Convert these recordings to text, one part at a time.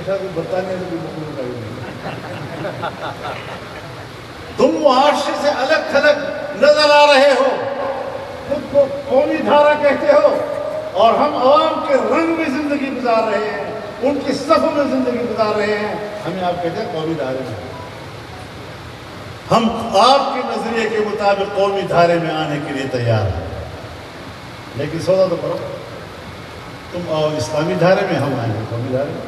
خیال برطانیہ سے بھی مقبول کا ہی نہیں. تم معاشرے سے الگ تھلگ نظر آ رہے ہو, خود کو قومی دھارا کہتے ہو, اور ہم عوام کے رنگ میں زندگی گزار رہے ہیں, ان کی صفوں میں زندگی گزار رہے ہیں. ہمیں آپ کہتے ہیں قومی دھارے میں. ہم آپ کے نظریے کے مطابق قومی دھارے میں آنے کے لیے تیار ہیں, لیکن سودا تو کرو, تم آؤ اسلامی دھارے میں, ہم آئیں گے قومی دھارے میں.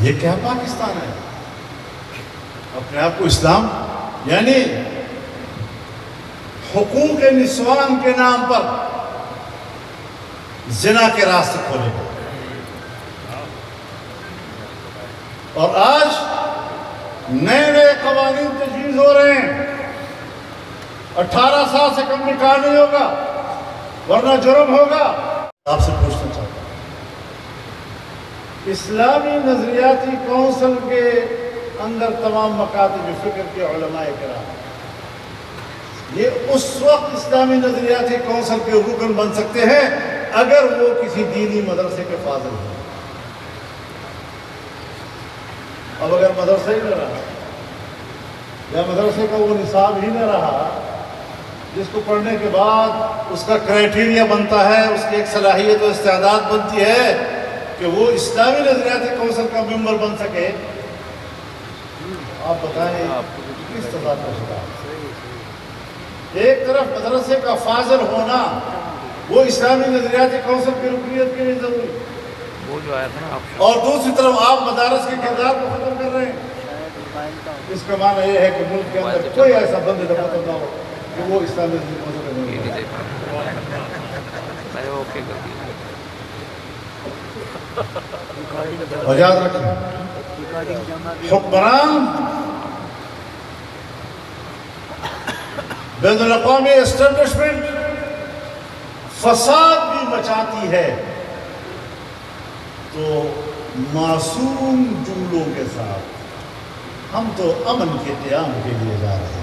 یہ کیا پاکستان ہے؟ اپنے آپ کو اسلام یعنی حقوق نسوان کے نام پر زنا کے راستے کھولے گئے. اور آج نئے قوانین تجویز ہو رہے ہیں, 18 سال سے کم نکاح نہیں ہوگا ورنہ جرم ہوگا. آپ سے پوچھنا چاہتا ہوں, اسلامی نظریاتی کونسل کے اندر تمام مکاتب فکر کے علماء کرام, یہ اس وقت اسلامی نظریاتی کونسل کے رکن بن سکتے ہیں اگر وہ کسی دینی مدرسے کے فاضل ہیں. اب اگر مدرسہ ہی نہ رہا یا مدرسے کا وہ نصاب ہی نہ رہا جس کو پڑھنے کے بعد اس کا کرائٹیریا بنتا ہے, اس کی ایک صلاحیت و استعداد بنتی ہے کہ وہ اسلامی نظریاتی کونسل کا ممبر بن سکے, آپ بتائیں کس تضاد کا شکار. ایک طرف مدرسے کا فاضل ہونا وہ اسلامی نظریاتی کونسل کی رکنیت کے لیے ضروری, اور دوسری طرف آپ مدارس کے کردار کو ختم کر رہے ہیں. اس کا معنی یہ ہے کہ ملک کے اندر کوئی ایسا بند دفتر نہ ہو کہ وہ اسلامی نظریاتی کونسل کا ممبر ہو. اور یاد رکھیں, حکمران بین الاقوامی اسٹیبلشمنٹ فساد بھی مچاتی ہے تو معصوم جملوں کے ساتھ ہم تو امن کے قیام کے لیے جا رہے ہیں.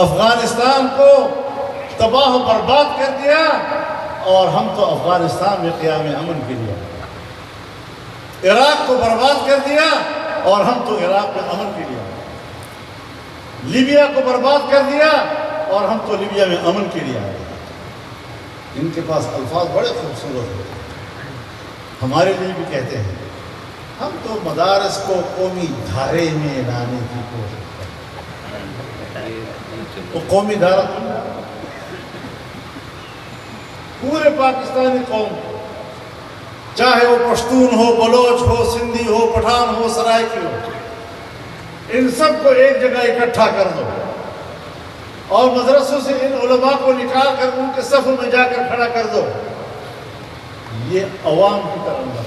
افغانستان کو تباہ و برباد کر دیا اور ہم تو افغانستان میں قیام امن کے لیے. عراق کو برباد کر دیا اور ہم تو عراق میں امن کے لیے. لیبیا کو برباد کر دیا اور ہم تو لیبیا میں امن کے لیے آئے. ان کے پاس الفاظ بڑے خوبصورت ہوتے ہیں, ہمارے لیے بھی کہتے ہیں ہم تو مدارس کو قومی دھارے میں لانے کی کوشش کرتے ہیں. تو قومی دھارا پورے پاکستانی قوم, چاہے وہ پشتون ہو, بلوچ ہو, سندھی ہو, پٹھان ہو, سرائکی ہو, ان سب کو ایک جگہ اکٹھا کر دو اور مدرسوں سے ان علماء کو نکال کر ان کے صف میں جا کر کھڑا کر دو. یہ عوام کی طرف